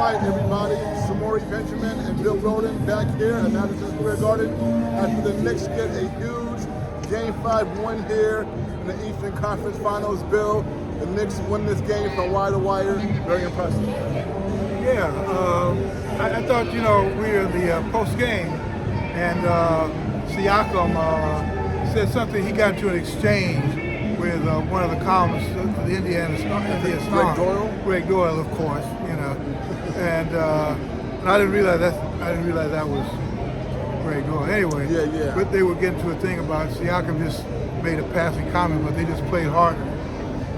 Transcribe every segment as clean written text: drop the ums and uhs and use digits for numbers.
right, everybody. Samori Benjamin and Bill Rhoden back here at Madison Square Garden after the Knicks get a huge Game 5 win here in the Eastern Conference Finals. Bill, the Knicks win this game from wire to wire. Very impressive. Yeah, I thought, we were in the post game, and Siakam said something. He got into an exchange with one of the columnists of the Indiana Star. Greg Doyle, of course, and I didn't realize that was Greg Doyle. Anyway, yeah. But they were getting to a thing about Siakam just made a passing comment, but they just played harder.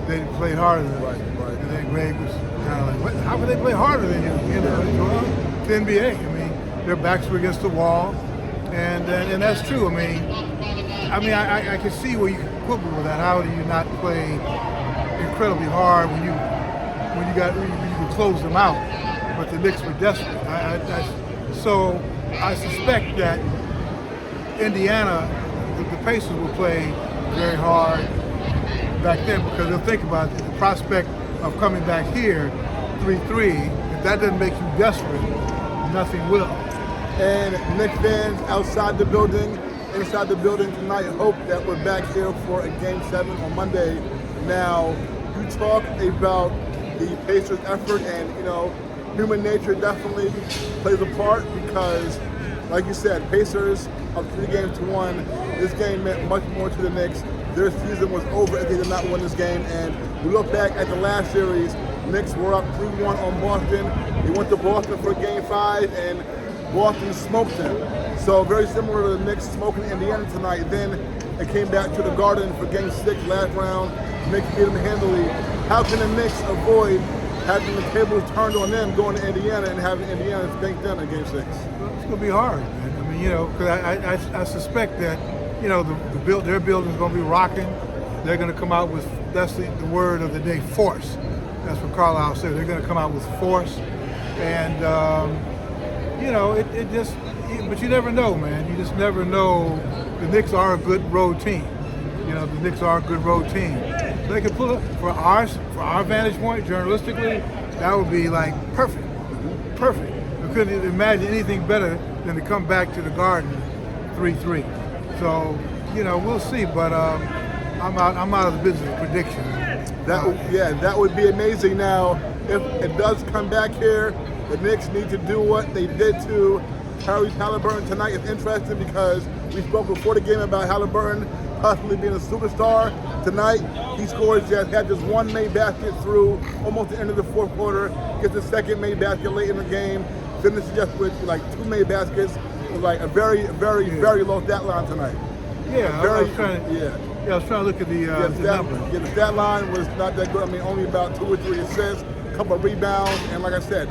They played harder than Right. And then Greg was kind of like, how could they play harder than you? Well, it's the NBA. I mean, their backs were against the wall, and that's true. I can see where you can quibble with that. How do you not play incredibly hard when you can close them out? But the Knicks were desperate. So I suspect that Indiana, the Pacers will play very hard back then because they'll think about the prospect of coming back here 3-3. If that doesn't make you desperate, nothing will. And Knicks fans outside the building, inside the building tonight, hope that we're back here for a Game 7 on Monday. Now, you talk about the Pacers' effort, and human nature definitely plays a part because, like you said, Pacers up 3-1. This game meant much more to the Knicks. Their season was over if they did not win this game. And we look back at the last series, Knicks were up 3-1 on Boston. They went to Boston for Game 5, and Boston smoked them. So very similar to the Knicks smoking Indiana tonight. Then it came back to the Garden for Game 6 last round. Knicks beat them handily. How can the Knicks avoid having the tables turned on them going to Indiana and having Indiana spank them in Game 6? Well, it's going to be hard, man. Because I suspect that, their building's going to be rocking. They're going to come out with, that's the word of the day, force. That's what Carlisle said. They're going to come out with force. And, but you never know, man. You just never know. The Knicks are a good road team. The Knicks are a good road team. They could pull it for our vantage point, journalistically, that would be like perfect. I couldn't imagine anything better than to come back to the Garden 3-3. So, we'll see. But I'm out of the business of predictions. That would be amazing. Now, if it does come back here, the Knicks need to do what they did to Tyrese Halliburton tonight. It's interesting because we spoke before the game about Halliburton possibly being a superstar. Tonight, he had just one made basket through almost the end of the fourth quarter, gets the second made basket late in the game, finishes just with like 2 made baskets. It was like a very low stat line tonight. I was trying to look at the numbers. Yeah, the stat line was not that good. Only about 2 or 3 assists, a couple of rebounds, and like I said,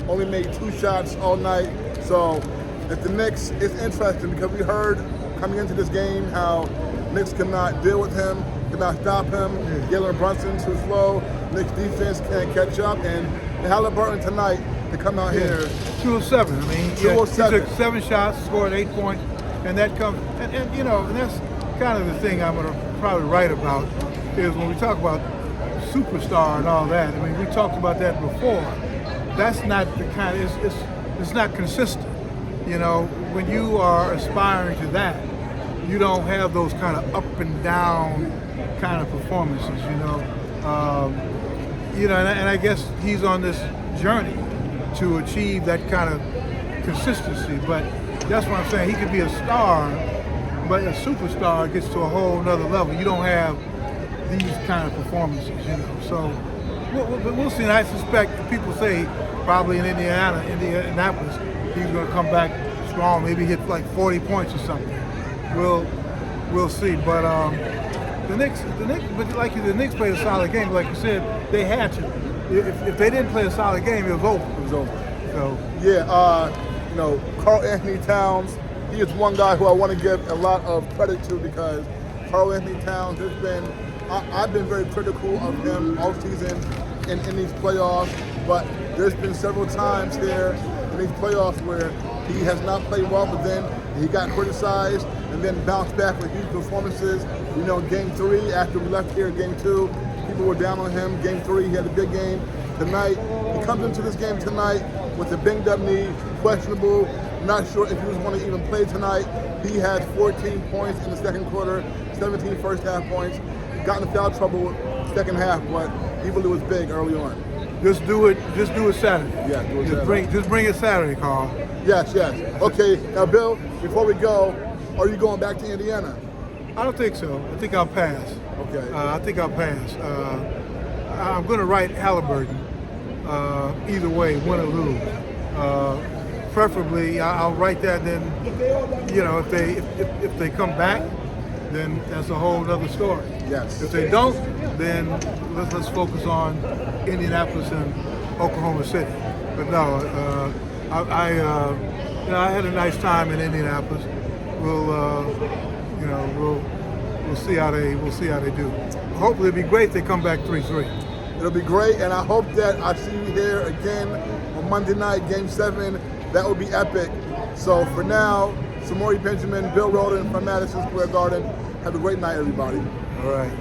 only made 2 shots all night. So if the Knicks, it's interesting because we heard coming into this game how Knicks cannot deal with him, cannot stop him. Jalen Brunson too slow. Knicks defense can't catch up, and Halliburton tonight to come out here 2 of 7. 2 of 7. He took 7 shots, scored 8 points, and that comes. And that's kind of the thing I'm going to probably write about is when we talk about superstar and all that. We talked about that before. That's not the kind. It's not consistent. When you are aspiring to that, you don't have those kind of up and down kind of performances. And I guess he's on this journey to achieve that kind of consistency. But that's what I'm saying. He could be a star, but a superstar gets to a whole nother level. You don't have these kind of performances, So we'll see. And I suspect people say probably in Indianapolis, he's going to come back strong, maybe hit like 40 points or something. We'll see. But the Knicks, the Knicks played a solid game. Like you said, they had to. If they didn't play a solid game, it was over. It was over. So Karl Anthony Towns, he is one guy who I want to give a lot of credit to because Karl Anthony Towns has been. I've been very critical of him all season in these playoffs, but there's been several times here in these playoffs where he has not played well, but then he got criticized and then bounced back with huge performances. Game 3, after we left here in Game 2, people were down on him. Game 3, he had a big game. tonight. He comes into this game tonight with a banged up knee, questionable. Not sure if he was going to even play tonight. He had 14 points in the second quarter, 17 first half points. Got in foul trouble second half, but he really was big early on. Just do it Saturday. Yeah, do it just Saturday. Just bring it Saturday, Carl. Yes. Okay, now Bill, before we go, are you going back to Indiana? I don't think so. I think I'll pass. Okay. I think I'll pass. I'm going to write Halliburton either way, win or lose. Preferably, I'll write that. Then, if they come back, then that's a whole other story. Yes. If they don't, then let's focus on Indianapolis and Oklahoma City. But no, I had a nice time in Indianapolis. We'll see how they do. Hopefully, it'll be great if they come back 3-3. It'll be great, and I hope that I see you here again on Monday night, Game 7. That would be epic. So for now, Samori Benjamin, Bill Rhoden from Madison Square Garden. Have a great night, everybody. All right.